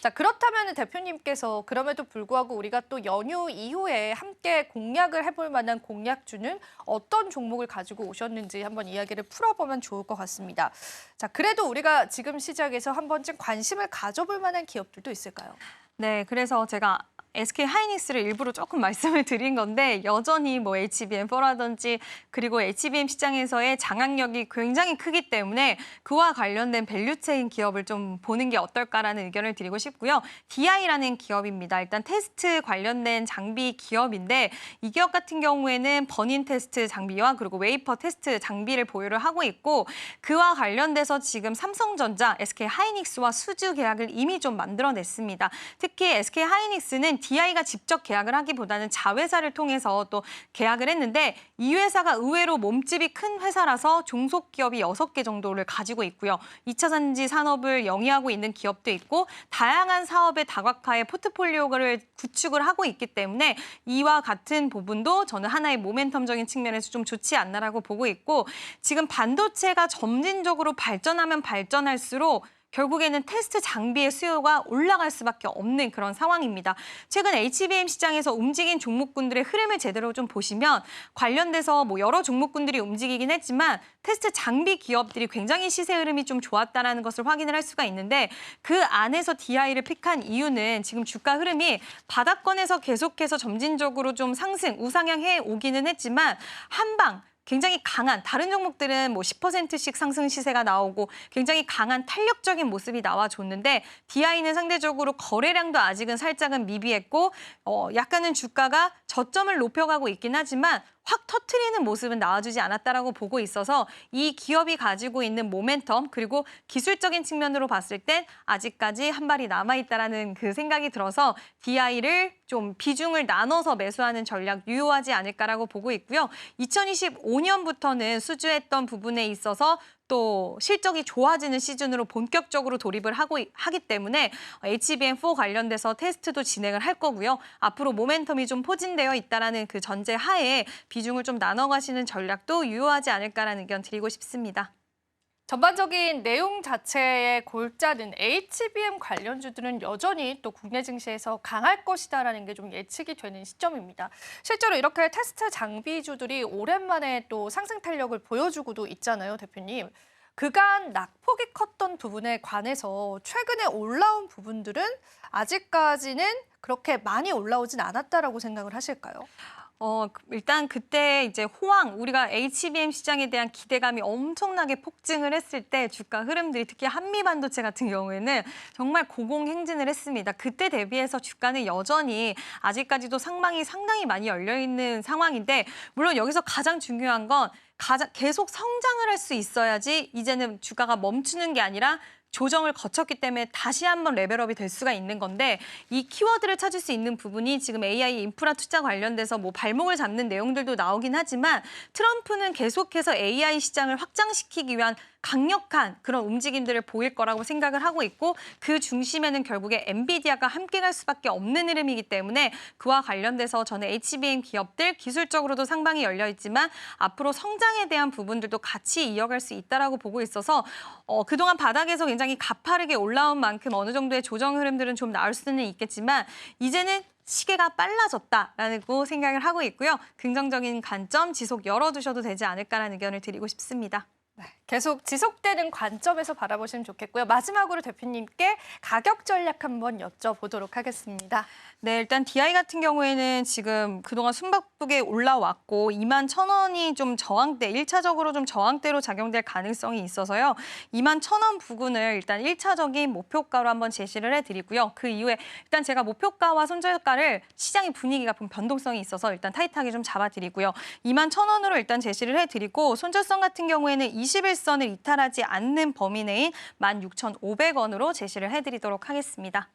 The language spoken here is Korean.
자, 그렇다면 대표님께서 그럼에도 불구하고 우리가 또 연휴 이후에 함께 공략을 해볼 만한 공략주는 어떤 종목을 가지고 오셨는지 한번 이야기를 풀어보면 좋을 것 같습니다. 자, 그래도 우리가 지금 시작해서 한 번쯤 관심을 가져볼 만한 기업들도 있을까요? 네, 그래서 제가 SK 하이닉스를 일부러 조금 말씀을 드린 건데 여전히 뭐 HBM4라든지 그리고 HBM 시장에서의 장악력이 굉장히 크기 때문에 그와 관련된 밸류체인 기업을 좀 보는 게 어떨까라는 의견을 드리고 싶고요. DI라는 기업입니다. 일단 테스트 관련된 장비 기업인데 이 기업 같은 경우에는 버닌 테스트 장비와 그리고 웨이퍼 테스트 장비를 보유를 하고 있고 그와 관련돼서 지금 삼성전자, SK 하이닉스와 수주 계약을 이미 좀 만들어냈습니다. 특히 SK 하이닉스는 DI가 직접 계약을 하기보다는 자회사를 통해서 또 계약을 했는데 이 회사가 의외로 몸집이 큰 회사라서 종속 기업이 6개 정도를 가지고 있고요. 2차 전지 산업을 영위하고 있는 기업도 있고 다양한 사업의 다각화의 포트폴리오를 구축을 하고 있기 때문에 이와 같은 부분도 저는 하나의 모멘텀적인 측면에서 좀 좋지 않나라고 보고 있고 지금 반도체가 점진적으로 발전하면 발전할수록 결국에는 테스트 장비의 수요가 올라갈 수밖에 없는 그런 상황입니다. 최근 HBM 시장에서 움직인 종목군들의 흐름을 제대로 좀 보시면 관련돼서 뭐 여러 종목군들이 움직이긴 했지만 테스트 장비 기업들이 굉장히 시세 흐름이 좀 좋았다는 것을 확인을 할 수가 있는데 그 안에서 DI를 픽한 이유는 지금 주가 흐름이 바닥권에서 계속해서 점진적으로 좀 상승, 우상향해 오기는 했지만 한방 굉장히 강한 다른 종목들은 뭐 10%씩 상승 시세가 나오고 굉장히 강한 탄력적인 모습이 나와줬는데 DI는 상대적으로 거래량도 아직은 살짝은 미비했고 약간은 주가가 저점을 높여가고 있긴 하지만 확 터트리는 모습은 나와주지 않았다라고 보고 있어서 이 기업이 가지고 있는 모멘텀 그리고 기술적인 측면으로 봤을 땐 아직까지 한 발이 남아있다라는 그 생각이 들어서 DI를 좀 비중을 나눠서 매수하는 전략 유효하지 않을까라고 보고 있고요. 2025년부터는 수주했던 부분에 있어서 또 실적이 좋아지는 시즌으로 본격적으로 돌입을 하기 때문에 HBM4 관련돼서 테스트도 진행을 할 거고요. 앞으로 모멘텀이 좀 포진되어 있다는 그 전제 하에 비중을 좀 나눠 가시는 전략도 유효하지 않을까라는 의견 드리고 싶습니다. 전반적인 내용 자체의 골자는 HBM 관련주들은 여전히 또 국내 증시에서 강할 것이다라는 게 좀 예측이 되는 시점입니다. 실제로 이렇게 테스트 장비주들이 오랜만에 또 상승 탄력을 보여주고도 있잖아요, 대표님. 그간 낙폭이 컸던 부분에 관해서 최근에 올라온 부분들은 아직까지는 그렇게 많이 올라오진 않았다라고 생각을 하실까요? 일단 그때 이제 우리가 HBM 시장에 대한 기대감이 엄청나게 폭증을 했을 때 주가 흐름들이 특히 한미반도체 같은 경우에는 정말 고공행진을 했습니다. 그때 대비해서 주가는 여전히 아직까지도 상방이 상당히 많이 열려있는 상황인데 물론 여기서 가장 중요한 건 계속 성장을 할 수 있어야지 이제는 주가가 멈추는 게 아니라 조정을 거쳤기 때문에 다시 한번 레벨업이 될 수가 있는 건데 이 키워드를 찾을 수 있는 부분이 지금 AI 인프라 투자 관련돼서 뭐 발목을 잡는 내용들도 나오긴 하지만 트럼프는 계속해서 AI 시장을 확장시키기 위한 강력한 그런 움직임들을 보일 거라고 생각을 하고 있고 그 중심에는 결국에 엔비디아가 함께 갈 수밖에 없는 흐름이기 때문에 그와 관련돼서 저는 HBM 기업들 기술적으로도 상방이 열려 있지만 앞으로 성장에 대한 부분들도 같이 이어갈 수 있다라고 보고 있어서 그동안 바닥에서 굉장히 가파르게 올라온 만큼 어느 정도의 조정 흐름들은 좀 나올 수는 있겠지만 이제는 시계가 빨라졌다라고 생각을 하고 있고요. 긍정적인 관점 지속 열어두셔도 되지 않을까라는 의견을 드리고 싶습니다. 네, 계속 지속되는 관점에서 바라보시면 좋겠고요. 마지막으로 대표님께 가격 전략 한번 여쭤보도록 하겠습니다. 네, 일단 DI 같은 경우에는 지금 그동안 숨바쁘게 올라왔고 21,000원이 좀 저항대, 1차적으로 좀 저항대로 작용될 가능성이 있어서요. 21,000원 부근을 일단 1차적인 목표가로 한번 제시를 해드리고요. 그 이후에 일단 제가 목표가와 손절가를 시장의 분위기가 변동성이 있어서 일단 타이트하게 좀 잡아드리고요. 21,000원으로 일단 제시를 해드리고 손절선 같은 경우에는 21선을 이탈하지 않는 범위 내인 16,500원으로 제시를 해드리도록 하겠습니다.